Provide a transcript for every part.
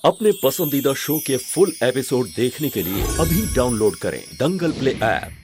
अपने पसंदीदा शो के फुल एपिसोड देखने के लिए अभी डाउनलोड करें दंगल प्ले ऐप।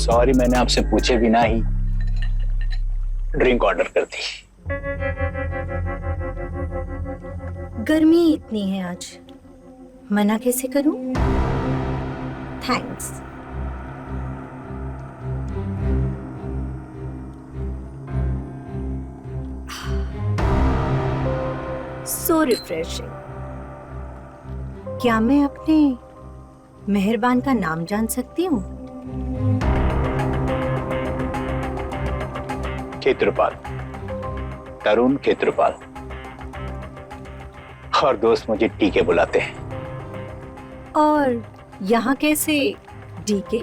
सॉरी, मैंने आपसे पूछे बिना ही ड्रिंक ऑर्डर कर दी। गर्मी इतनी है आज, मना कैसे करूं? थैंक्स। सो रिफ्रेशिंग। क्या मैं अपने मेहरबान का नाम जान सकती हूँ? खेत्रपाल, तरुण खेत्रपाल, और दोस्त मुझे टीके बुलाते हैं। और यहाँ कैसे डीके?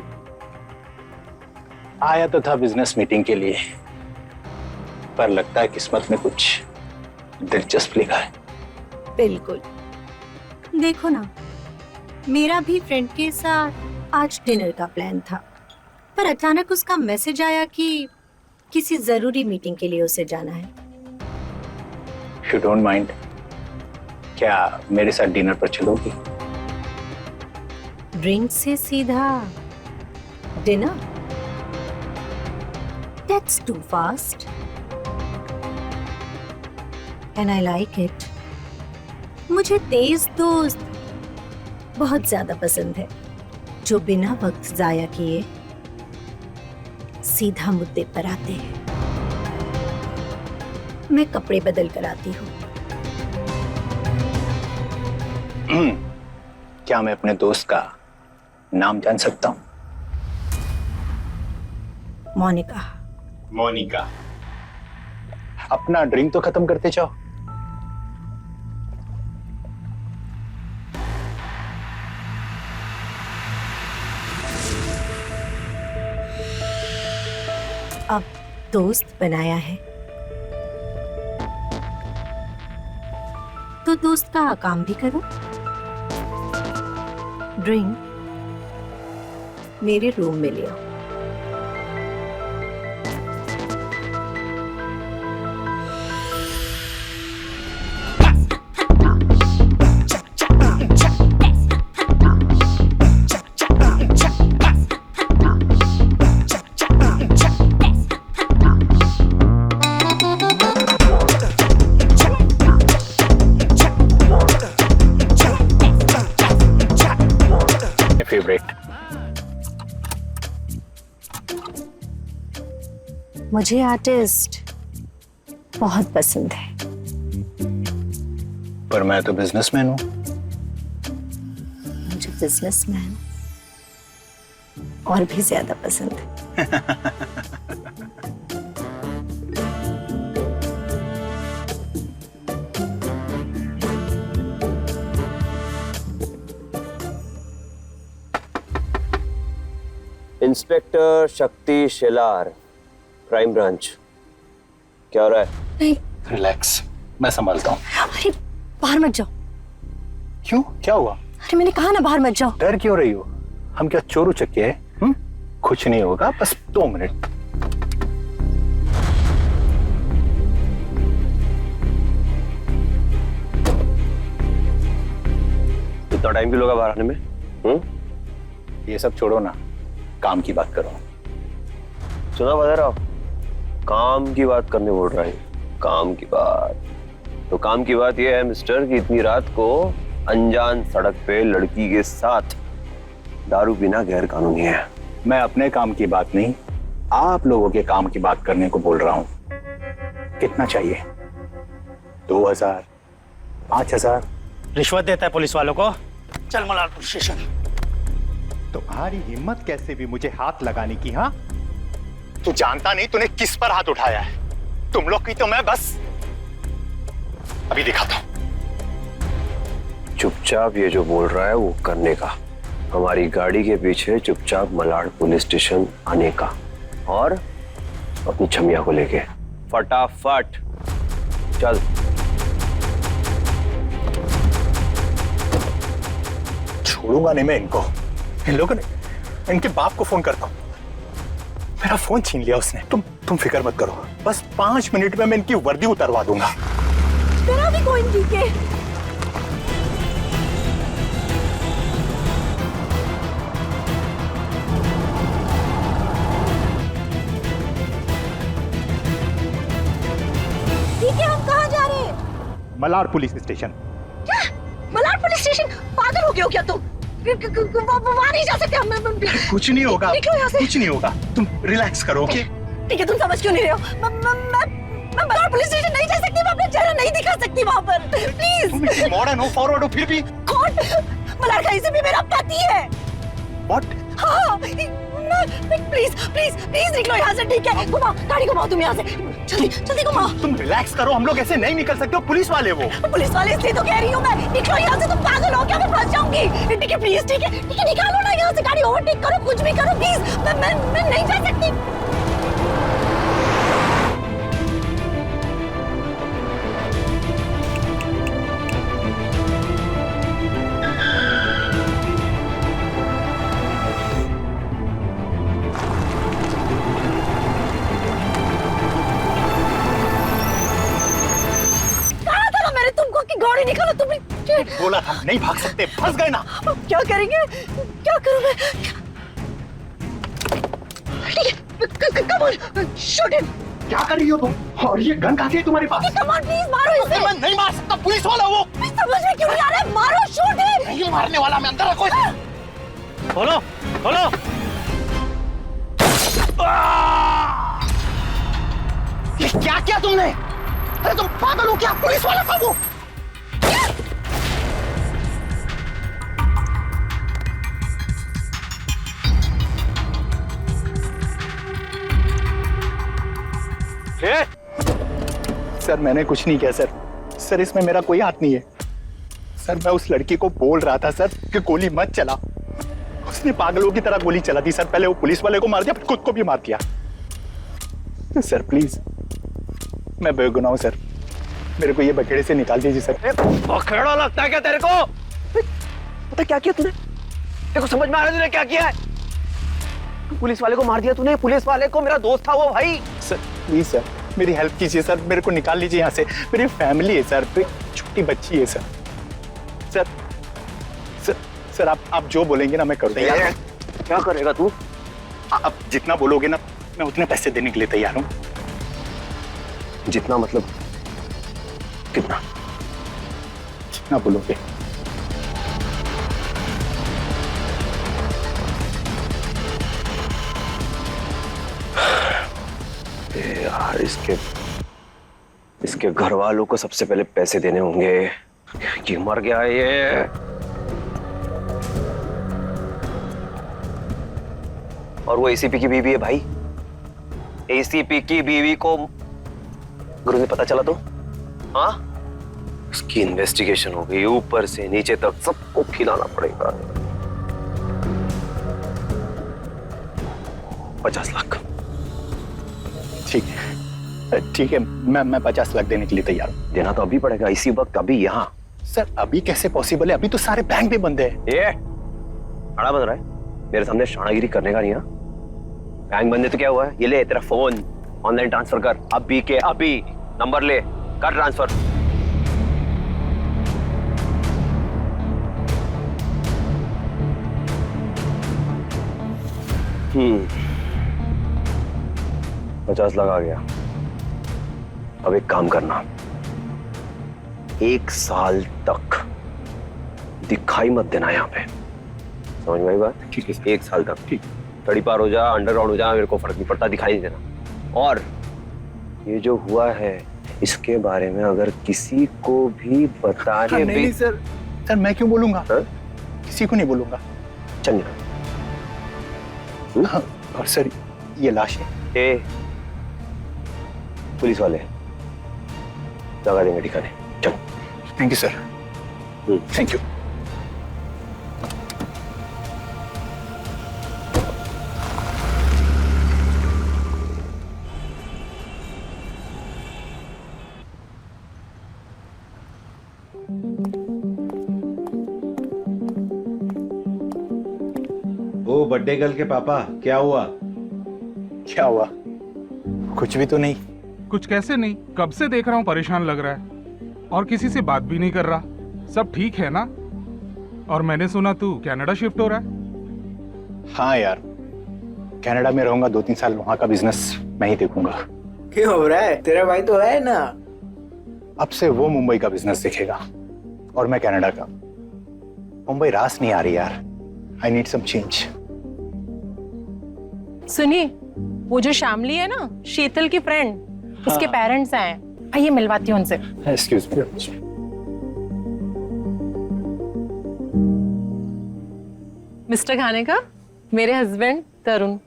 आया तो था बिजनेस मीटिंग के लिए, पर लगता है किस्मत में कुछ दिलचस्प लिखा है। बिल्कुल। देखो ना, मेरा भी फ्रेंड के साथ आज डिनर का प्लान था, पर अचानक उसका मैसेज आया कि किसी जरूरी मीटिंग के लिए उसे जाना है। यू डोंट माइंड, क्या मेरे साथ डिनर पर चलोगी? ड्रिंक से सीधा dinner? That's too fast and I like it. मुझे तेज दोस्त बहुत ज्यादा पसंद है, जो बिना वक्त जाया किए सीधा मुद्दे पर आते हैं। मैं कपड़े बदल कर आती हूँ। क्या मैं अपने दोस्त का नाम जान सकता हूँ? मोनिका। मोनिका। अपना ड्रिंक तो खत्म करते जाओ। अब दोस्त बनाया है तो दोस्त का काम भी करो। ड्रिंक मेरे रूम में ले आओ। मुझे आर्टिस्ट बहुत पसंद है, पर मैं तो बिजनेसमैन हूँ। मुझे बिजनेसमैन और भी ज्यादा पसंद है। इंस्पेक्टर शक्ति शेलार, क्राइम ब्रांच। क्या हो रहा है? नहीं, रिलैक्स, मैं संभालता हूँ। अरे बाहर मत जाओ। क्यों, क्या हुआ? अरे मैंने कहा ना बाहर मत जाओ। डर क्यों रही हो? हम क्या चोरू चक्के हैं? कुछ नहीं होगा, बस 2 मिनट। इतना टाइम क्यों लगा बाहर आने में? ये सब छोड़ो ना, काम की बात करो। सुना बता, काम की बात करने बोल रहा है। काम की बात तो काम की बात यह है मिस्टर कि इतनी रात को अनजान सड़क पे लड़की के साथ दारू पीना गैर कानूनी है। मैं अपने काम की बात नहीं, आप लोगों के काम की बात करने को बोल रहा हूं। कितना चाहिए? 2000, 5000? रिश्वत देता है पुलिस वालों को। चल मलारपुर स्टेशन। तुम्हारी हिम्मत कैसे भी मुझे हाथ लगाने की? हाँ, तू जानता नहीं तूने किस पर हाथ उठाया है। तुम लोग की तो मैं बस अभी दिखाता हूं। चुपचाप ये जो बोल रहा है वो करने का, हमारी गाड़ी के पीछे चुपचाप मलाड पुलिस स्टेशन आने का और अपनी छमिया को लेके फटाफट चल। छोड़ूंगा नहीं मैं इनको। इन लोगों ने, इनके बाप को फोन करता हूं। मेरा फोन छीन लिया उसने। तुम फिक्र मत करो, बस 5 मिनट में मैं इनकी वर्दी उतरवा दूंगा। तेरा भी कोई ठीक है। ठीक है, हम कहाँ जा रहे हैं? Malad police station. क्या? Malad police station? पागल हो गए हो क्या तुम? वहाँ नहीं जा सकते हम। कुछ नहीं होगा, निकलो यहाँ से। कुछ नहीं होगा, तुम रिलैक्स करो। ओके ठीक है, तुम समझ क्यों नहीं रहे हो? मैं मलाड पुलिस स्टेशन नहीं जा सकती, मैं अपना चेहरा नहीं दिखा सकती वहाँ पर। प्लीज। मॉडर्न हो, फॉरवर्ड हो, फिर भी कौन? मलाड का भी मेरा पति है। व्हाट? हाँ, प्लीज प्लीज प्लीज निकलो यहाँ से। ठीक है, घुमाओ, गाड़ी घुमाओ तुम यहाँ से। जल्दी जल्दी घुमाओ। तुम रिलैक्स करो, हम लोग ऐसे नहीं निकल सकते। पुलिस वाले वो। पुलिस वाले इसलिए तो कह रही हूँ मैं। निकलो यहाँ से, तुम पागल हो क्या? मैं फंस जाऊंगी। ठीक है प्लीज, ठीक है निकालो ना यहाँ से। गाड़ी ओवरटेक करो, कुछ भी करो प्लीज। मैं नहीं जा सकती। गाड़ी निकालो तुम। बोला था नहीं भाग सकते, फंस गए ना। अब क्या करेंगे? क्या करूं मैं? ठीक है, कम ऑन, शूट हिम। क्या कर रही हो तुम? और ये गन कहाँ से है तुम्हारे पास? कम ऑन प्लीज, मारो इसे। मैं नहीं मार सकता, पुलिस वाला वो। समझ में क्यों नहीं आ रहा है? मारो, शूट हिम। नहीं मारने वाला, मैं अंदर रखो। खोलो खोलो। ये क्या किया तुमने? अरे तुम पागल हो क्या? पुलिस वाला था वो। सर मैंने कुछ नहीं किया सर इसमें मेरा कोई हाथ नहीं है सर। मैं उस लड़की को बोल रहा था सर कि गोली मत चला। उसने पागलों की तरह गोली चला दी सर। पहले वो पुलिस वाले को मार दिया, फिर खुद को भी मार दिया। सर प्लीज, मैं बेगुनाह हूं सर, मेरे को ये बखेड़े से निकाल दीजिए सर। बखेड़ा लगता है क्या तेरे को? पता क्या किया तूने? तेरे को समझ में आ रहा है तूने क्या किया है? पुलिस वाले को मार दिया तूने। पुलिस वाले को, मेरा दोस्त था वो भाई। सर प्लीज सर, मेरी हेल्प कीजिए सर, मेरे को निकाल लीजिए यहाँ से। मेरी फैमिली है सर, छोटी बच्ची है सर। सर सर सर आप जो बोलेंगे ना मैं कर दूंगा। क्या करेगा तू? आप जितना बोलोगे ना मैं उतने पैसे देने के लिए तैयार हूँ। जितना मतलब कितना? जितना बोलोगे। यार इसके घर वालों को सबसे पहले पैसे देने होंगे कि मर गया है ये। और वो एसीपी की बीवी है भाई। एसीपी की बीवी को गुरु ने पता चला तो हाँ, उसकी इन्वेस्टिगेशन हो गई ऊपर से नीचे तक, सबको खिलाना पड़ेगा। 50 लाख। ठीक है, मैं 50 लाख देने के लिए तैयार हूँ। देना तो अभी पड़ेगा, इसी वक्त, अभी यहाँ। सर अभी कैसे पॉसिबल है? अभी तो सारे बैंक भी बंद है। ये शाना बन रहा है मेरे सामने, शानागिरी करने का नहीं। बैंक बंद है तो क्या हुआ है? ये ले तेरा फोन, ऑनलाइन ट्रांसफर कर अभी के अभी। नंबर ले, कर ट्रांसफर। 50 लाख आ गया। अब एक काम करना, 1 साल तक दिखाई मत देना यहाँ पे, समझ में आई बात? ठीक है सर। 1 साल तक। ठीक। तड़ी पार हो जा, अंडरग्राउंड हो जा, मेरे को फर्क नहीं पड़ता, दिखाई नहीं देना। और ये जो हुआ है इसके बारे में अगर किसी को भी बताने नहीं सर, सर मैं क्यों बोलूंगा? हाँ? किसी को नहीं बोलूंगा। चल हाँ, और सर ये लाश है। ए, पुलिस वाले लगा देंगे ठिकाने। चल। Thank you sir, thank you. ओ बर्थडे गर्ल के पापा, क्या हुआ? क्या हुआ? कुछ भी तो नहीं। कुछ कैसे नहीं? कब से देख रहा हूँ परेशान लग रहा है और किसी से बात भी नहीं कर रहा। सब ठीक है ना? और मैंने सुना तू कनाडा शिफ्ट हो रहा है। हाँ यार, कनाडा में रहूंगा 2-3 साल, वहां का बिजनेस मैं ही देखूंगा। क्यों हो रहा है? तेरा भाई तो है ना। अब से वो मुंबई का बिजनेस देखेगा और मैं कनाडा का। मुंबई रास नहीं आ रही यार। I need some change. सुनिए, वो जो शामली है ना, शीतल की फ्रेंड, उसके पेरेंट्स आए। आइए मिलवाती हूँ उनसे। Excuse me. मिस्टर खाने का, मेरे हस्बैंड तरुण।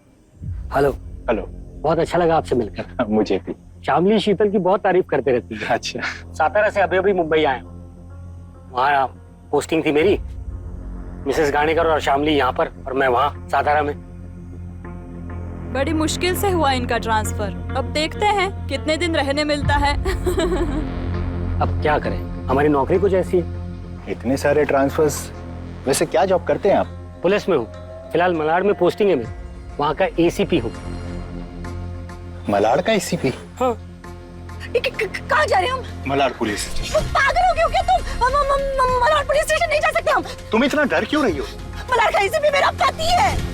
हेलो। हेलो। बहुत अच्छा लगा आपसे मिलकर। मुझे भी। शामली शीतल की बहुत तारीफ करते रहती है। अच्छा। सातारा से अभी अभी मुंबई आए, वहाँ पोस्टिंग थी मेरी। मिसेस गानेकर और शामली यहाँ पर और मैं वहाँ सातारा में। बड़ी मुश्किल से हुआ इनका ट्रांसफर। अब देखते हैं कितने दिन रहने मिलता है। अब क्या करें, हमारी नौकरी कुछ ऐसी है। इतने सारे ट्रांसफर्स। वैसे क्या जॉब करते हैं आप? पुलिस में हूँ, फिलहाल मलाड में पोस्टिंग है मेरी, वहाँ का एसीपी हूँ। मलाड का एसीपी? हाँ। कहाँ जा रहे हैं हम? Malad police station. पागल हो गए हो क्या तुम? मलाड पुलिस स्टेशन नहीं जा सकते हम। तुम इतना डर क्यों रही हो? मलाड का एसीपी मेरा पति है।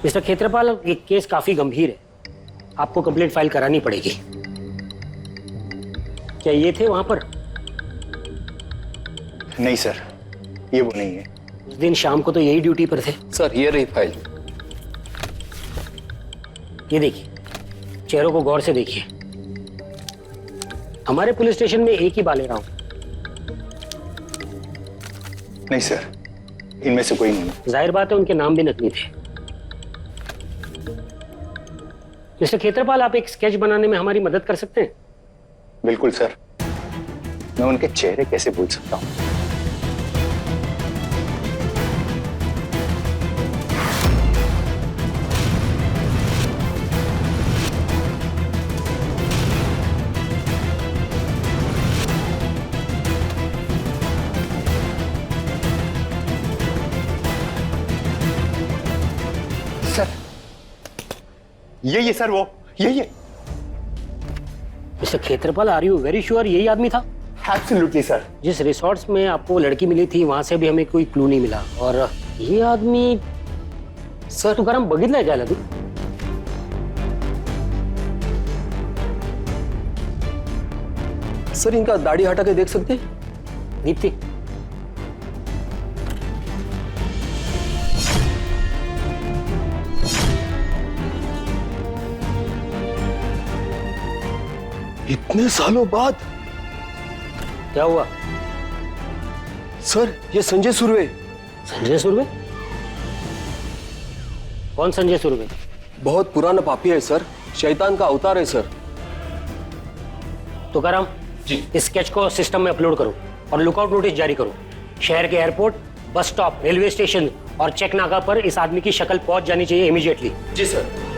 मिस्टर खेत्रपाल, ये केस काफी गंभीर है, आपको कंप्लेंट फाइल करानी पड़ेगी। क्या ये थे वहां पर? नहीं सर, ये वो नहीं है। उस दिन शाम को तो यही ड्यूटी पर थे। सर ये रही फाइल। ये देखिए, चेहरों को गौर से देखिए। हमारे पुलिस स्टेशन में एक ही बाले रहा हूं। नहीं सर, इनमें से कोई नहीं है। जाहिर बात है उनके नाम भी नकली थे। मिस्टर खेत्रपाल, आप एक स्केच बनाने में हमारी मदद कर सकते हैं? बिल्कुल सर, मैं उनके चेहरे कैसे भूल सकता हूँ। सर, यही है सर, वो यही है। Mister Khetrapal, are you very sure यही आदमी था? Absolutely sir. जिस रिसोर्ट्स में आपको लड़की मिली थी वहां से भी हमें कोई क्लू नहीं मिला, और ये आदमी सर तो गरम बघितला जायला तू? सर इनका दाढ़ी हटा के देख सकते हैं? दीप्ति, इतने सालों बाद? क्या हुआ? सर ये संजय सुरवे। संजय सुरवे? कौन संजय सुरवे? बहुत पुराना पापी है सर, शैतान का अवतार है सर। तुकाराम जी, इस स्केच को सिस्टम में अपलोड करो और लुकआउट नोटिस जारी करो। शहर के airport, bus stop, railway station और चेक नाका पर इस आदमी की शक्ल पहुंच जानी चाहिए इमीडिएटली। जी sir.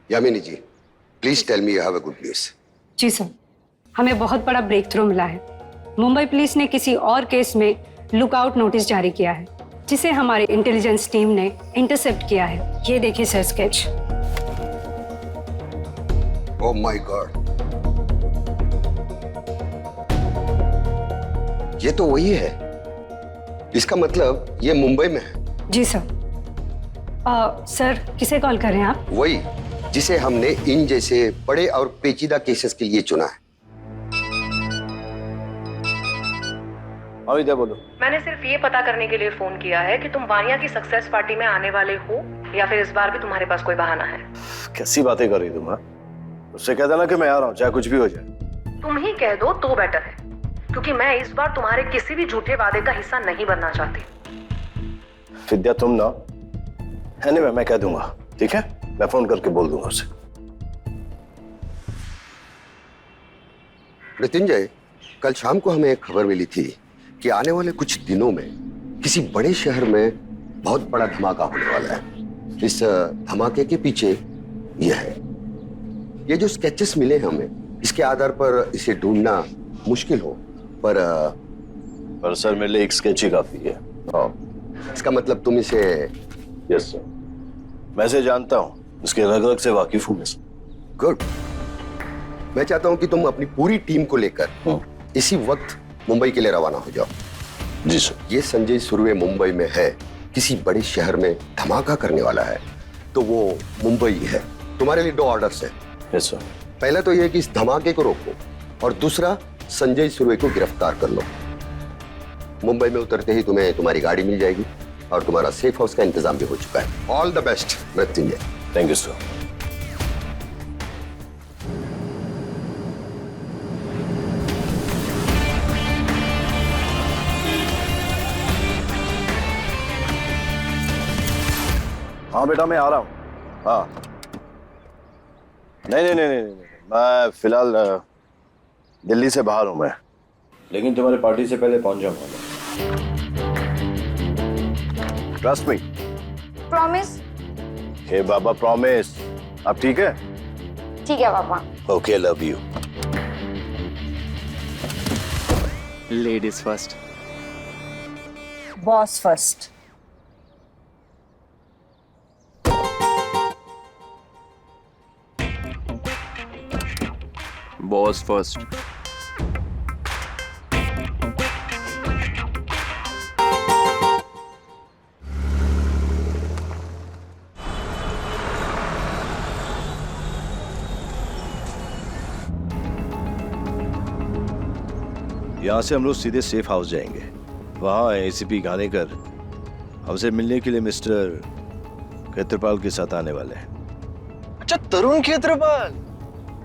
Yamini ji, please tell me you have a good news. जी सर, हमें बहुत बड़ा ब्रेक थ्रू मिला है। मुंबई पुलिस ने किसी और केस में लुकआउट नोटिस जारी किया है, जिसे हमारी इंटेलिजेंस टीम ने इंटरसेप्ट किया है। ये देखिए sir sketch. Oh my God, ये तो वही है। इसका मतलब ये मुंबई में है। जी सर। सर किसे कॉल कर रहे हैं आप? वही जिसे हमने इन जैसे बड़े और पेचीदा केसेस के लिए चुना है। अभी बोलो। मैंने सिर्फ ये पता करने के लिए फोन किया है कि तुम वानिया की सक्सेस पार्टी में आने वाले हो या फिर इस बार भी तुम्हारे पास कोई बहाना है। कैसी बातें कर रही तुम? उससे कह देना कि मैं आ रहा हूँ, चाहे कुछ भी हो जाए। तुम ही कह दो तो बेटर है, क्योंकि मैं इस बार तुम्हारे किसी भी झूठे वादे का हिस्सा नहीं बनना चाहती। विद्या तुम ना, anyway, मैं कह दूंगा, ठीक है? मैं फोन करके बोल दूंगा उसे। मृत्युंजय, कल शाम को हमें एक खबर मिली थी कि आने वाले कुछ दिनों में किसी बड़े शहर में बहुत बड़ा धमाका होने वाला है। इस धमाके के पीछे यह है। ये जो स्केचेस मिले हैं हमें, इसके आधार पर इसे ढूंढना मुश्किल हो, पर सर मेरे लिए एक स्केच ही काफी है। इसका मतलब तुम इसे? यस सर, मैं इसे जानता हूँ, इसके रग रग से वाकिफ हूँ मैं। गुड। मैं चाहता हूं कि तुम अपनी पूरी टीम को लेकर इसी वक्त मुंबई के लिए रवाना हो जाओ। जी सर। ये संजय सुर्वे मुंबई में है, किसी बड़े शहर में धमाका करने वाला है, तो वो मुंबई है। तुम्हारे लिए 2 ऑर्डर्स हैं। Yes sir. पहला तो यह कि इस धमाके को रोको, और दूसरा संजय सुर्वे को गिरफ्तार कर लो। मुंबई में उतरते ही तुम्हें तुम्हारी गाड़ी मिल जाएगी और तुम्हारा सेफ हाउस का इंतजाम भी हो चुका है। All the best Mrityunjay. Thank you sir. हाँ बेटा मैं आ रहा हूँ। हाँ नहीं, मैं फिलहाल दिल्ली से बाहर हूँ मैं, लेकिन तुम्हारे पार्टी से पहले पहुंच जाऊंगा। Trust me. प्रॉमिस? हे बाबा प्रॉमिस। अब ठीक है? ठीक है पापा। Okay, love you. Ladies first. Boss first. Boss first. यहाँ से हम लोग सीधे सेफ हाउस जाएंगे। वहाँ एसीपी घानेकर हमसे मिलने के लिए मिस्टर खेत्रपाल के साथ आने वाले हैं। अच्छा, तरुण खेत्रपाल,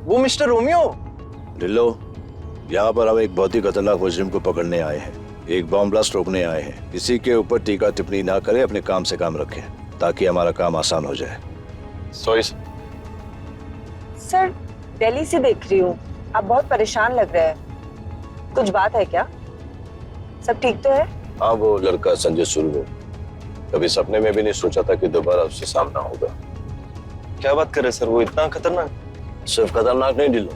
वो मिस्टर रोमियो। ढिल्लो, यहाँ पर हम एक बहुत ही खतरनाक मुजरिम को पकड़ने आए हैं, एक बॉम्ब ब्लास्ट रोकने आए हैं। किसी के ऊपर टीका टिप्पणी ना करें, अपने काम से काम रखें ताकि हमारा काम आसान हो जाए। सॉरी सर, दिल्ली से देख रही हूँ, आप बहुत परेशान लग रहे हैं। कुछ बात है क्या? सब ठीक तो है? हाँ, वो लड़का संजय सुर्वे, कभी सपने में भी नहीं सोचा था कि दोबारा उससे सामना होगा। क्या बात कर रहे सर, वो इतना खतरनाक? सिर्फ खतरनाक नहीं ढिल्लो,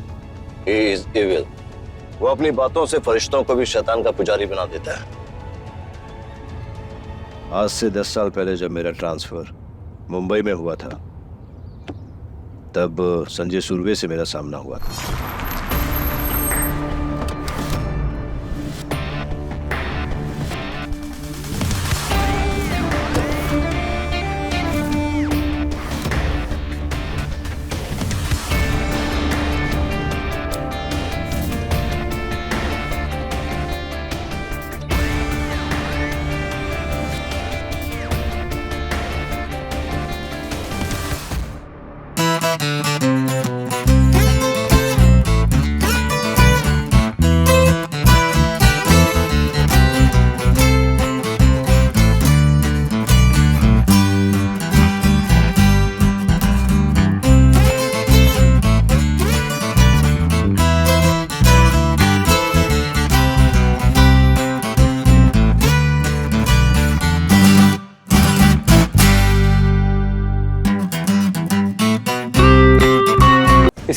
he is evil। वो अपनी बातों से फरिश्तों को भी शैतान का पुजारी बना देता है। आज से 10 साल पहले जब मेरा ट्रांसफर मुंबई में हुआ था, तब संजय सुर्वे से मेरा सामना हुआ था।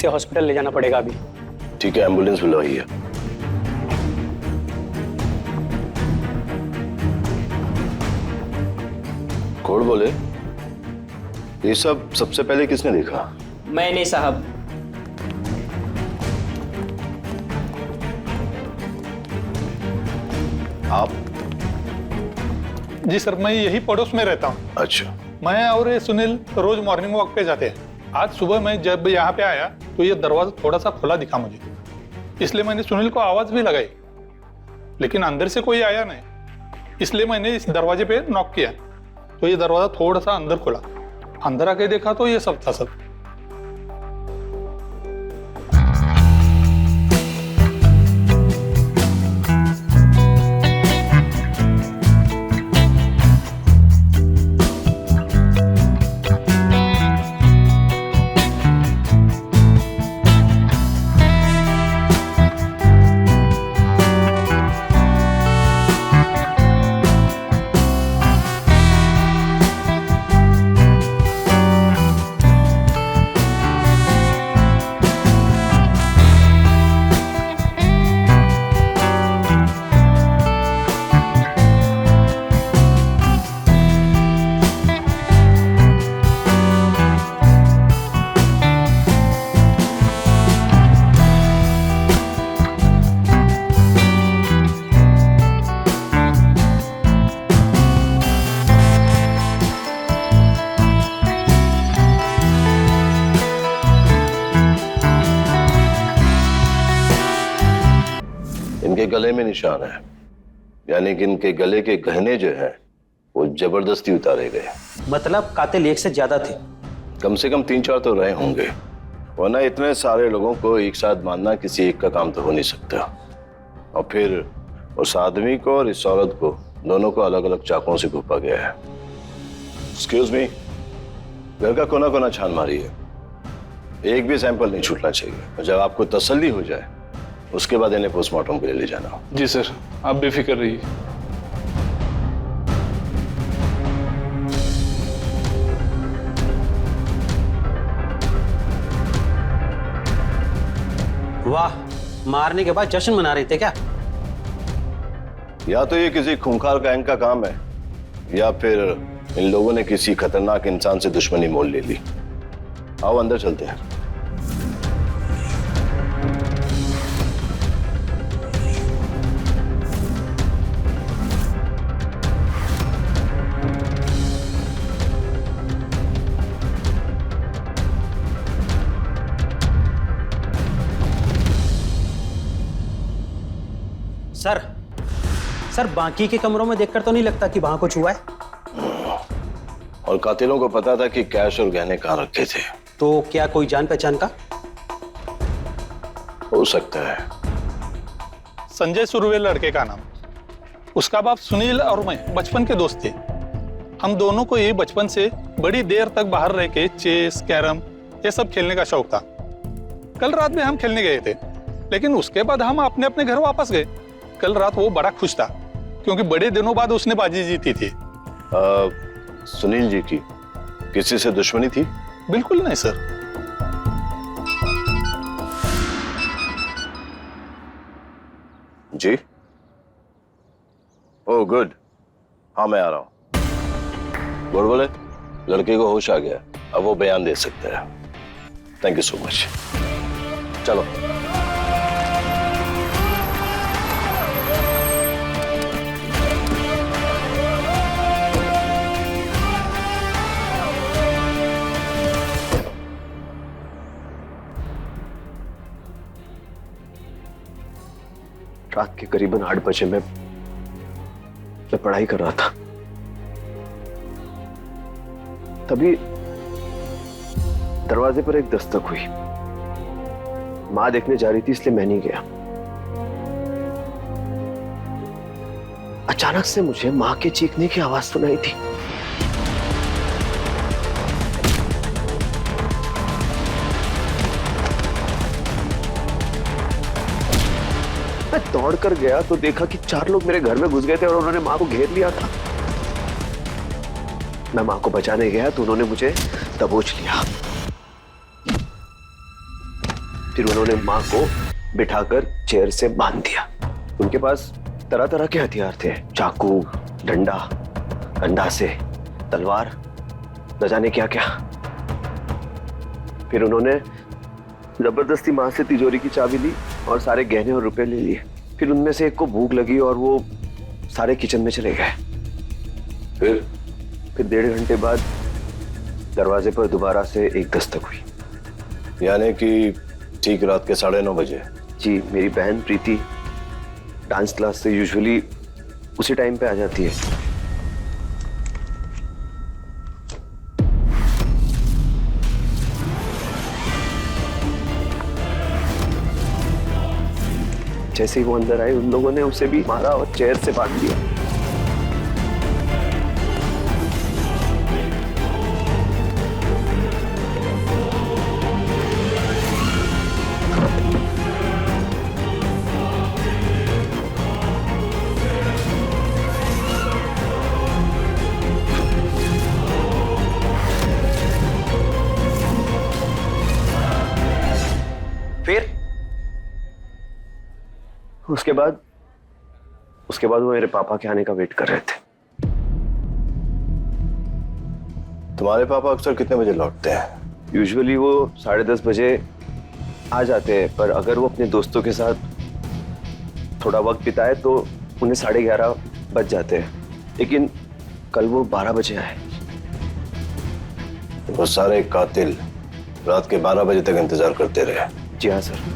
इसे हॉस्पिटल ले जाना पड़ेगा अभी। ठीक है, एम्बुलेंस बुलवाइए। कोड बोले, ये सब सबसे पहले किसने देखा? मैंने साहब। आप? जी सर, मैं यही पड़ोस में रहता हूँ। अच्छा। मैं और ये सुनील रोज मॉर्निंग वॉक पे जाते हैं। आज सुबह मैं जब यहाँ पे आया तो ये दरवाजा थोड़ा सा खुला दिखा मुझे, इसलिए मैंने सुनील को आवाज भी लगाई, लेकिन अंदर से कोई आया नहीं। इसलिए मैंने इस दरवाजे पे नॉक किया तो ये दरवाजा थोड़ा सा अंदर खुला। अंदर आके देखा तो ये सब था सब। इनके गले में निशान है, यानी कि इनके गले के गहने जो हैं वो जबरदस्ती उतारे गए। मतलब कातिल एक से ज्यादा थे? कम से कम 3-4 तो रहे होंगे, वरना इतने सारे लोगों को एक साथ मारना किसी एक का काम तो हो नहीं सकता। और फिर उस आदमी को और इस औरत को दोनों को अलग अलग चाकुओं से घोंपा गया है। एक्सक्यूज मी, घर का कोना कोना छान मारी है, एक भी सैंपल नहीं छूटना चाहिए। और जब आपको तसल्ली हो जाए उसके बाद इन्हें पोस्टमार्टम के लिए ले जाना। जी सर, आप बेफिक्र रहिए। वाह, मारने के बाद जश्न मना रहे थे क्या? या तो ये किसी खूंखार गैंग का काम है, या फिर इन लोगों ने किसी खतरनाक इंसान से दुश्मनी मोल ले ली। आओ अंदर चलते हैं। सर बाकी के कमरों में देखकर तो नहीं लगता कि वहां कुछ हुआ है। और कातिलों को पता था कि कैश और गहने कहां रखे थे। तो क्या कोई जान पहचान का? हो सकता है। संजय सुरवे लड़के का नाम, उसका बाप सुनील और मैं बचपन के दोस्त थे। हम दोनों को ये बचपन से बड़ी देर तक बाहर रह के चेस, कैरम ये सब खेलने का शौक था। कल रात में हम खेलने गए थे, लेकिन उसके बाद हम अपने अपने घर वापस गए। कल रात वो बड़ा खुश था क्योंकि बड़े दिनों बाद उसने बाजी जीती थी। सुनील जी की किसी से दुश्मनी थी? बिल्कुल नहीं सर। जी? ओह गुड, हाँ मैं आ रहा हूं। बोले, लड़के को होश आ गया, अब वो बयान दे सकते हैं। Thank you so much. चलो। रात के करीबन 8 बजे मैं पढ़ाई कर रहा था, तभी दरवाजे पर एक दस्तक हुई। मां देखने जा रही थी इसलिए मैं नहीं गया। अचानक से मुझे मां के चीखने की आवाज सुनाई थी। मैं दौड़ कर गया तो देखा कि 4 लोग मेरे घर में घुस गए थे और उन्होंने मां को घेर लिया था। मैं मां को बचाने गया तो उन्होंने मुझे दबोच लिया। फिर उन्होंने माँ को बिठाकर चेयर से बांध दिया। उनके पास तरह तरह के हथियार थे, चाकू, डंडा, अंडासे, तलवार, न जाने क्या क्या। फिर उन्होंने जबरदस्ती माँ से तिजोरी की चाबी ली और सारे गहने और रुपए ले लिए। फिर उनमें से एक को भूख लगी और वो सारे किचन में चले गए। फिर 1.5 घंटे बाद दरवाजे पर दोबारा से एक दस्तक हुई। यानी कि ठीक रात के 9:30 बजे? जी, मेरी बहन प्रीति डांस क्लास से यूजुअली उसी टाइम पे आ जाती है। जैसे ही वो अंदर आए, उन लोगों ने उसे भी मारा और चेयर से बांध दिया। उसके बाद वो मेरे पापा के आने का वेट कर रहे थे। तुम्हारे पापा अक्सर कितने बजे लौटते हैं? यूजुअली वो 10:30 बजे आ जाते हैं, पर अगर वो अपने दोस्तों के साथ थोड़ा वक्त बिताए तो उन्हें 11:30 बज जाते हैं। लेकिन कल वो 12 बजे आए। वो सारे कातिल रात के 12 बजे तक इंतजार करते रहे? जी हाँ सर।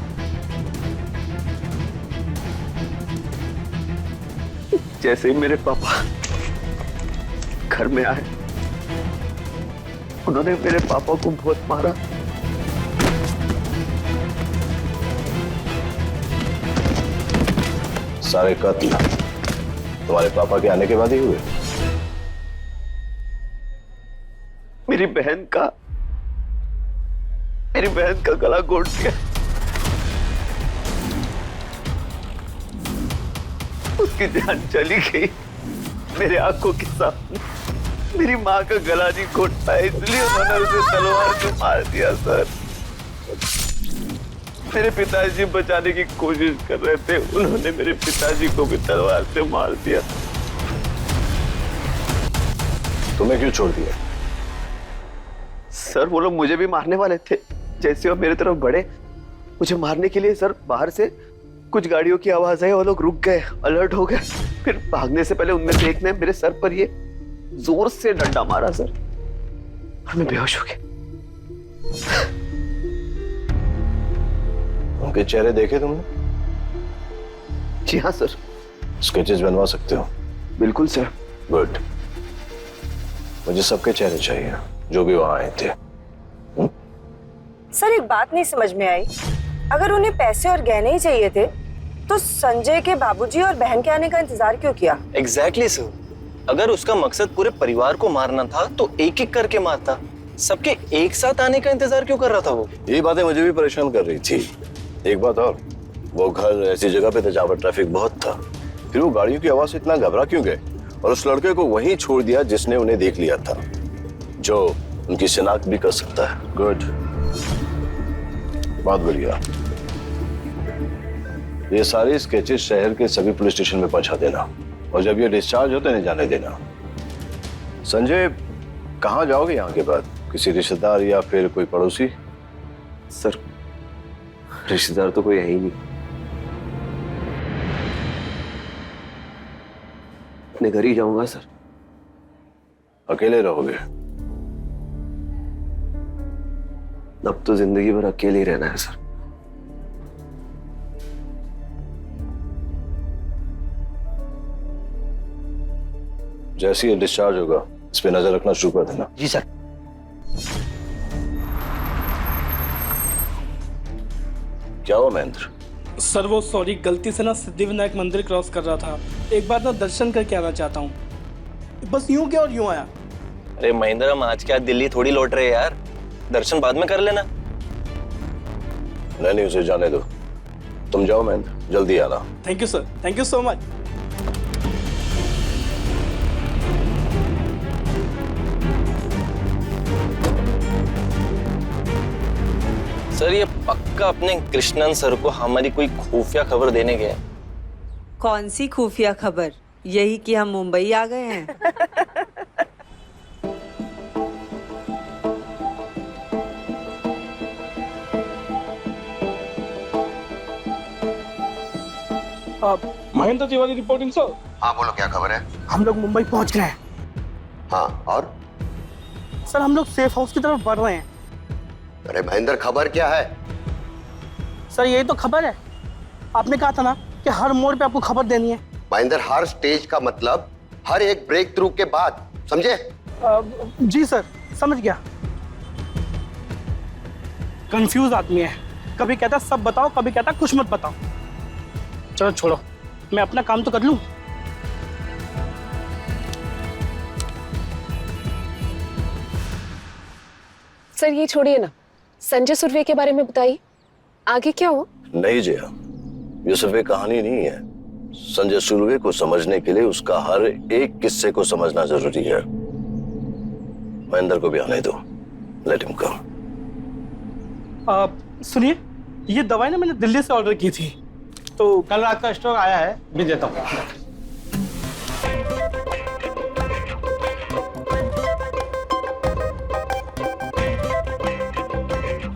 जैसे ही मेरे पापा घर में आए, उन्होंने मेरे पापा को बहुत मारा। सारे कातिल तुम्हारे पापा के आने के बाद ही हुए? मेरी बहन का गला घोट दिया। उसकी जान चली गई मेरे आंखों के सामने। मेरी माँ का गला नहीं घोट पाया, इसलिए उन्होंने उसे तलवार से मार दिया सर। मेरे पिताजी बचाने की कोशिश कर रहे थे, उन्होंने मेरे पिताजी को भी तलवार से मार दिया। तुम्हें क्यों छोड़ दिया? सर वो लोग मुझे भी मारने वाले थे। जैसे वो मेरे तरफ बढ़े मुझे मारने के लिए, सर बाहर से कुछ गाड़ियों की आवाज आई, वो लोग रुक गए, अलर्ट हो गए। फिर भागने से पहले उनमें से एक ने मेरे सर पर ये जोर से डंडा मारा सर, और मैं बेहोश हो गया। उनके चेहरे देखे तुमने? जी हाँ सर। स्केचेस बनवा सकते हो? बिल्कुल सर। गुड। मुझे सबके चेहरे चाहिए जो भी वहां आए थे। सर एक बात नहीं समझ में आई, अगर उन्हें पैसे और गहने ही चाहिए थे तो संजय के बाबूजी और बहन के आने का इंतजार क्यों किया? Exactly sir. अगर उसका मकसद पूरे परिवार को मारना था तो एक एक करके मारता। सबके एक साथ आने का इंतजार क्यों कर रहा था वो? ये बातें मुझे भी परेशान कर रही थी। एक बात और, वो घर ऐसी जगह पे था जहाँ पर ट्रैफिक बहुत था, फिर वो गाड़ियों की आवाज से इतना घबरा क्यों गए और उस लड़के को वहीं छोड़ दिया जिसने उन्हें देख लिया था, जो उनकी शिनाख्त भी कर सकता है। गुड, बहुत बढ़िया। ये सारे स्केचेस शहर के सभी पुलिस स्टेशन में पहुंचा देना, और जब ये डिस्चार्ज हो तो इन्हें जाने देना। संजय, कहाँ जाओगे यहाँ के बाद? किसी रिश्तेदार या फिर कोई पड़ोसी? सर रिश्तेदार तो कोई है ही नहीं। अपने घर ही जाऊंगा सर। अकेले रहोगे? अब तो जिंदगी भर अकेले ही रहना है सर। जैसे ही डिस्चार्ज होगा इस पे नजर रखना शुरू कर देना। जी सर। क्या हुआ महेंद्र? सर वो सॉरी, गलती से ना सिद्धिविनायक मंदिर क्रॉस कर रहा था। एक बार ना दर्शन करके आना चाहता हूँ। बस यूं क्या और यूं आया। अरे महेंद्र, हम आज क्या दिल्ली थोड़ी लौट रहे यार, दर्शन बाद में कर लेना। नहीं, उसे जाने दो। तुम जाओ महेंद्र, जल्दी आना। Thank you sir, thank you so much. Sir ये पक्का अपने कृष्णन सर को हमारी कोई खुफिया खबर देने गए। कौन सी खुफिया खबर? यही कि हम मुंबई आ गए हैं। Mahendra Tiwari reporting sir. हाँ बोलो, क्या खबर है? हम लोग मुंबई पहुंच गए हैं। हाँ, और? सर हम लोग सेफ हाउस की तरफ बढ़ रहे हैं। अरे महेंद्र, खबर क्या है? सर यही तो खबर है, आपने कहा था ना कि हर मोड़ पे आपको खबर देनी है। महेंद्र, हर स्टेज का मतलब हर एक ब्रेक थ्रू के बाद, समझे? जी सर, समझ गया। कंफ्यूज आदमी है, कभी कहता सब बताओ, कभी कहता कुछ मत बताओ। चलो छोड़ो, मैं अपना काम तो कर लूं। सर ये छोड़िए ना, संजय सुरवे के बारे में बताइए, आगे क्या हुआ? नहीं जया, ये सिर्फ एक कहानी नहीं है। संजय सुरवे को समझने के लिए उसका हर एक किस्से को समझना जरूरी है। महेंद्र को भी आने दो, लेट हिम कम। सुनिए, ये दवाई ना मैंने दिल्ली से ऑर्डर की थी, तो कल रात का स्टॉक आया है, मैं देता हूँ।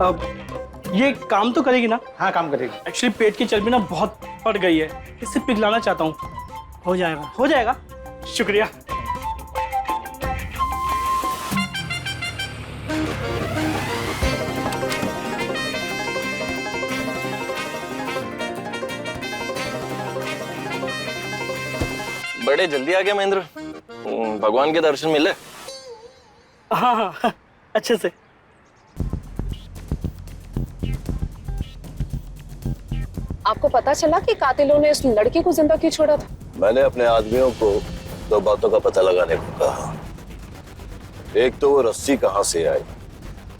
अब ये काम तो करेगी ना? हाँ काम करेगी। एक्चुअली पेट की चर्बी ना बहुत बढ़ गई है, इससे पिघलाना चाहता हूँ। हो जाएगा, हो जाएगा। शुक्रिया। बड़े जल्दी आ गया महेंद्र, भगवान के दर्शन मिले? हाँ हाँ, अच्छे से। आपको पता चला कि कातिलों ने उस लड़के को जिंदा क्यों छोड़ा था? मैंने अपने आदमियों को दो बातों का पता लगाने को कहा। एक तो वो रस्सी कहां से आई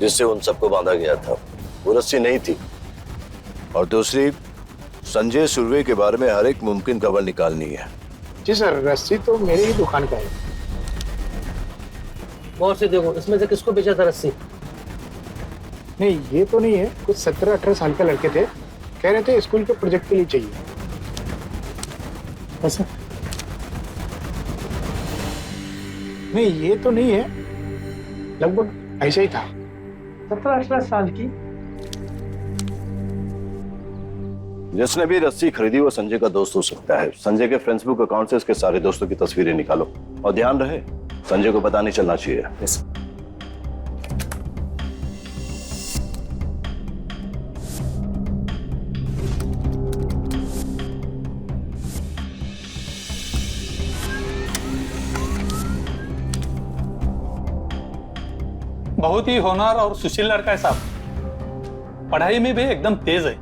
जिससे उन सबको बांधा गया था, वो रस्सी नहीं थी। और दूसरी, संजय सुरवे के बारे में हर एक मुमकिन खबर निकालनी है। जी सर, रस्सी तो मेरी ही दुकान का है। गौर से देखो, इसमें से किसको बेचा था रस्सी? नहीं ये तो नहीं है, कुछ 17-18 साल के लड़के थे, कह रहे थे स्कूल के प्रोजेक्ट के लिए चाहिए। ऐसा नहीं, ये तो नहीं है, लगभग ऐसा ही था, 17-18 साल की। जिसने भी रस्सी खरीदी वो संजय का दोस्त हो सकता है। संजय के फेसबुक अकाउंट से उसके सारे दोस्तों की तस्वीरें निकालो, और ध्यान रहे संजय को पता नहीं चलना चाहिए। बहुत ही होनहार और सुशील लड़का है साहब, पढ़ाई में भी एकदम तेज है।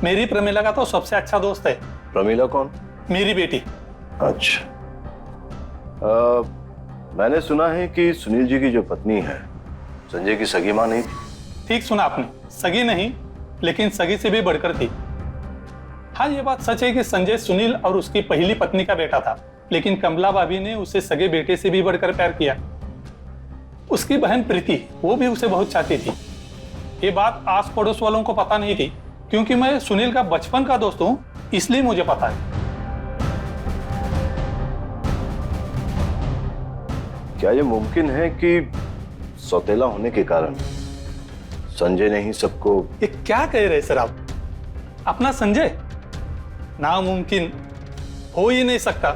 मेरी प्रमीला का तो सबसे अच्छा दोस्त है। प्रमीला कौन? मेरी बेटी। अच्छा, मैंने सुना है कि सुनील जी की जो पत्नी है संजय की सगी मां नहीं थी। ठीक सुना आपने, सगी नहीं, लेकिन सगी से भी बढ़कर थी। हाँ ये बात सच है कि संजय सुनील और उसकी पहली पत्नी का बेटा था, लेकिन कमला भाभी ने उसे सगे बेटे से भी बढ़कर प्यार किया। उसकी बहन प्रीति, वो भी उसे बहुत चाहती थी। ये बात आस पड़ोस वालों को पता नहीं थी, क्योंकि मैं सुनील का बचपन का दोस्त हूं, इसलिए मुझे पता है। क्या ये मुमकिन है कि सौतेला होने के कारण संजय ने ही सबको? ये क्या कह रहे सर आप? अपना संजय नामुमकिन, हो ही नहीं सकता।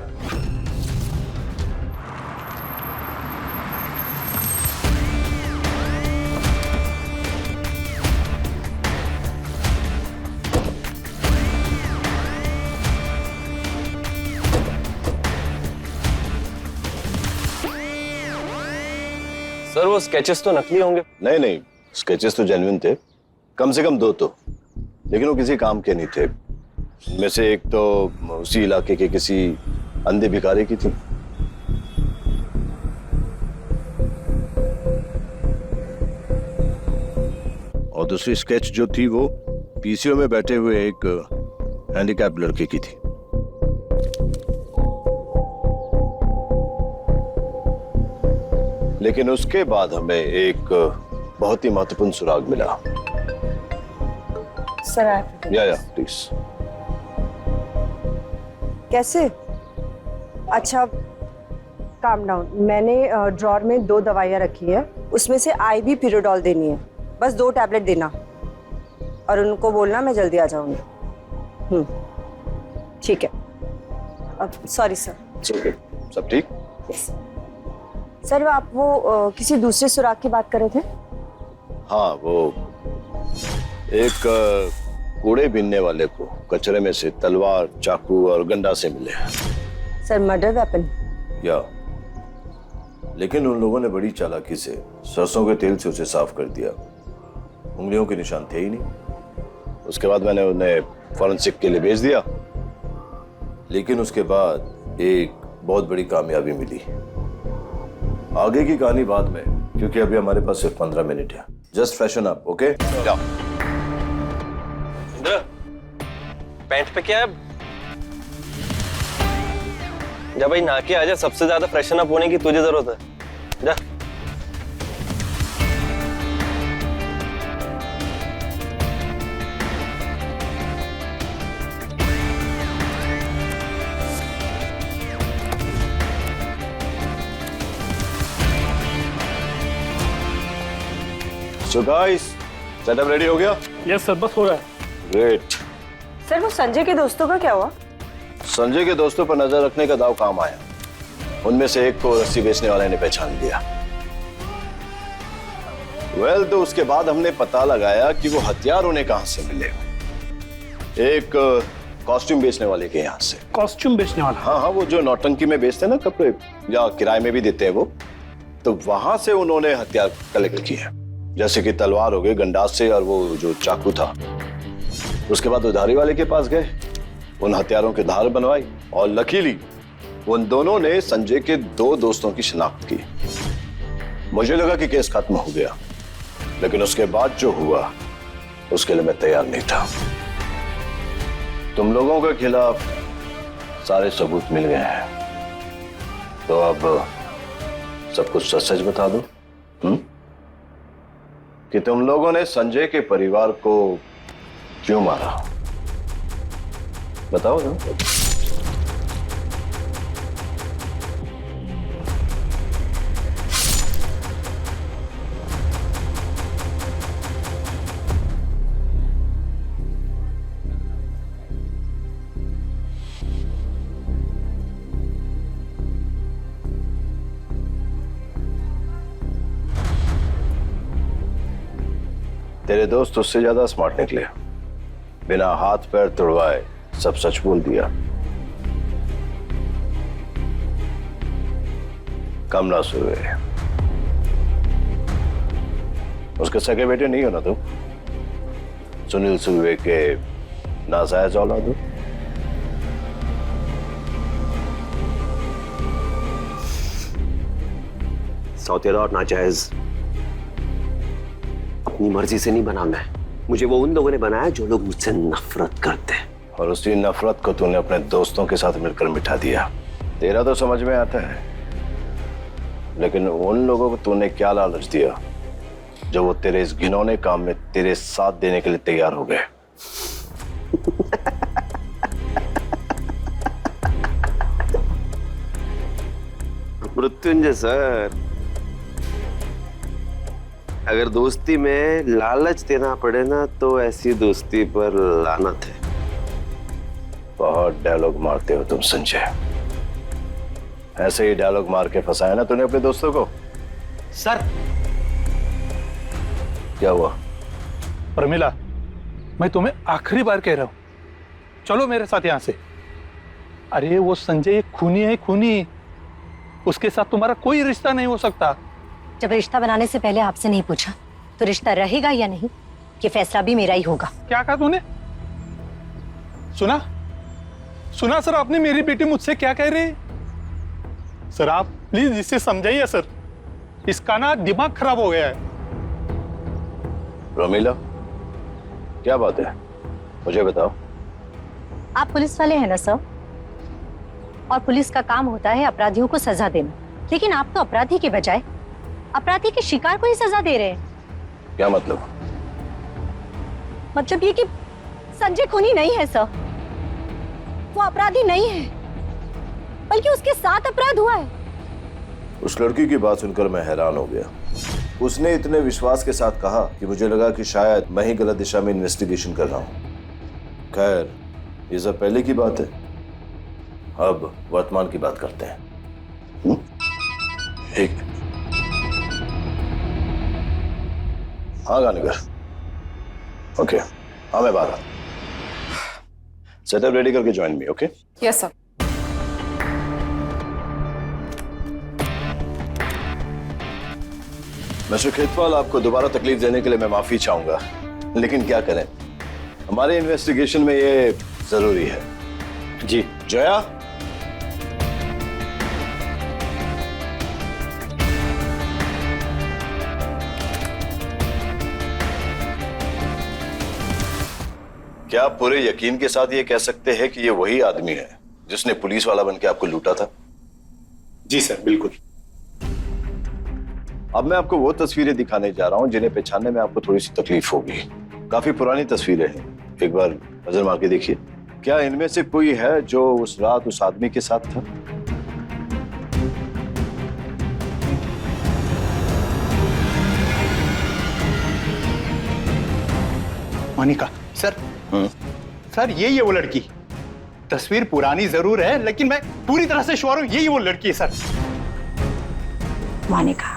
सर वो स्केचेस तो नकली होंगे? नहीं नहीं, स्केचेस तो जेन्युइन थे, कम से कम 2 तो, लेकिन वो किसी काम के नहीं थे। इनमें से एक तो उसी इलाके के किसी अंधे भिखारी की थी। और दूसरी स्केच जो थी वो पीसीओ में बैठे हुए एक हैंडीकैप लड़के की थी। लेकिन उसके बाद हमें एक बहुत ही महत्वपूर्ण सुराग मिला। सर आप या प्लीज। कैसे? अच्छा काम डाउन। मैंने ड्रॉर में 2 दवाइयाँ रखी है, उसमें से IV पीरियोडॉल देनी है, बस 2 टैबलेट देना और उनको बोलना मैं जल्दी आ जाऊंगी। ठीक है। Sorry sir. सब ठीक? Yes sir. आप वो किसी दूसरे सुराग की बात कर रहे थे? हाँ, वो एक कूड़े बीनने वाले को कचरे में से तलवार, चाकू और गंडा से मिले। Sir murder weapon? या, लेकिन उन लोगों ने बड़ी चालाकी से सरसों के तेल से उसे साफ कर दिया। उंगलियों के निशान थे ही नहीं। उसके बाद मैंने उन्हें फॉरेंसिक के लिए भेज दिया, लेकिन उसके बाद एक बहुत बड़ी कामयाबी मिली। आगे की कहानी बाद में, क्योंकि अभी हमारे पास सिर्फ 15 मिनट है। Just freshen up, okay? जाओ। पैंट पे क्या है? जा भाई, ना के आजा। सबसे ज्यादा फ्रेशन अप होने की तुझे जरूरत है। जा। So guys, सेटअप रेडी हो गया? यस सर, बस हो रहा है। ग्रेट। सर वो संजय के दोस्तों का क्या हुआ? संजय के दोस्तों पर नजर रखने का दाव काम आया। उनमें से एक को रस्सी बेचने वाले ने पहचान लिया। तो उसके बाद हमने पता लगाया कि वो हथियार उन्हें कहां से मिले। एक कॉस्ट्यूम बेचने वाले के यहाँ से। कॉस्ट्यूम बेचने वाला? हाँ, वो जो नौटंकी में बेचते हैं ना कपड़े, या किराए में भी देते हैं वो, तो वहां से उन्होंने हथियार कलेक्ट किए, जैसे कि तलवार हो गई, गंडासे और वो जो चाकू था। उसके बाद उधारी वाले के पास गए, उन हथियारों के धार बनवाई और लकीली उन दोनों ने संजय के 2 दोस्तों की शिनाख्त की। मुझे लगा कि केस खत्म हो गया, लेकिन उसके बाद जो हुआ उसके लिए मैं तैयार नहीं था। तुम लोगों के खिलाफ सारे सबूत मिल गए हैं, तो अब सब कुछ सच सच बता दो कि तुम लोगों ने संजय के परिवार को क्यों मारा। बताओ ना। तेरे दोस्त उससे ज्यादा स्मार्ट निकले। बिना हाथ पैर तुड़वाए सब सच बोल दिया। कमला सुर्वे, उसके सगे बेटे नहीं हो ना तुम? सुनील सुर्वे के नाजायज औलाद हो। सौतेला और नाजायज अपनी मर्जी से नहीं बना मैं। मुझे वो उन लोगों ने बनाया जो लोग मुझसे नफरत करते हैं। और उसी नफरत को तूने अपने दोस्तों के साथ मिलकर मिटा दिया। तेरा तो समझ में आता है, लेकिन उन लोगों को तूने क्या लालच दिया जो वो तेरे इस घिनौने काम में तेरे साथ देने के लिए तैयार हो गए? मृत्युंजय सर, अगर दोस्ती में लालच देना पड़े ना तो ऐसी दोस्ती पर लानत है। बहुत डायलॉग मारते हो तुम संजय। ऐसे ही डायलॉग मार के फंसाया ना तूने अपने दोस्तों को। सर क्या हुआ? प्रमिला, मैं तुम्हें आखिरी बार कह रहा हूं, चलो मेरे साथ यहां से। अरे वो संजय एक खूनी है, खूनी। उसके साथ तुम्हारा कोई रिश्ता नहीं हो सकता। जब रिश्ता बनाने से पहले आपसे नहीं पूछा तो रिश्ता रहेगा या नहीं, ये फैसला भी मेरा ही होगा। क्या कहा तूने? सुना सुना सर, आपने मेरी बेटी मुझसे क्या कह रही है? सर आप प्लीज इसे समझाइए सर, इसका ना दिमाग खराब हो गया है। रोमिला, क्या बात है, मुझे बताओ। आप पुलिस वाले हैं ना सर, और पुलिस का काम होता है अपराधियों को सजा देना, लेकिन आप तो अपराधी के बजाय अपराधी के शिकार को ही सजा दे रहे हैं। क्या मतलब? मतलब ये कि संजय खूनी नहीं है सर, वो अपराधी नहीं है, बल्कि उसके साथ अपराध हुआ है। उस लड़की की बात सुनकर मैं हैरान हो गया। उसने इतने विश्वास के साथ कहा कि मुझे लगा कि शायद मैं ही गलत दिशा में इन्वेस्टिगेशन कर रहा हूं। खैर, ये सब पहले की बात है। अब वर्तमान की बात करते हैं। एक हाँ गानेगर, ओके, हाँ मैं बाहर। सेटअप रेडी करके join me, okay? Yes sir. Mister Khetwal, आपको दोबारा तकलीफ देने के लिए मैं माफी चाहूंगा, लेकिन क्या करें, हमारे इन्वेस्टिगेशन में ये जरूरी है। जी जया, क्या आप पूरे यकीन के साथ ये कह सकते हैं कि ये वही आदमी है जिसने पुलिस वाला बनकर आपको लूटा था? जी सर, बिल्कुल। अब मैं आपको वो तस्वीरें दिखाने जा रहा हूं जिन्हें पहचानने में आपको थोड़ी सी तकलीफ होगी। काफी पुरानी तस्वीरें हैं, एक बार नजर मार के देखिए। क्या इनमें से कोई है जो उस रात उस आदमी के साथ था? मोनिका सर, सर यही है वो लड़की। तस्वीर पुरानी जरूर है, लेकिन मैं पूरी तरह से श्योर हूं यही वो लड़की है सर। मोनिका,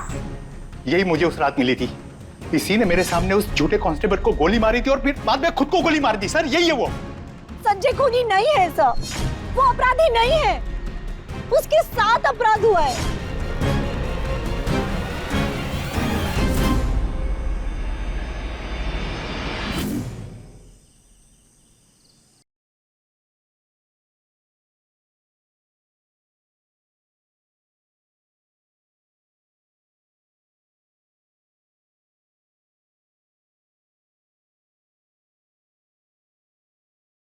यही मुझे उस रात मिली थी। इसी ने मेरे सामने उस झूठे कांस्टेबल को गोली मारी थी और फिर बाद में खुद को गोली मार दी। सर यही है वो। संजय खूनी नहीं है सर, वो अपराधी नहीं है, उसके साथ अपराध हुआ है।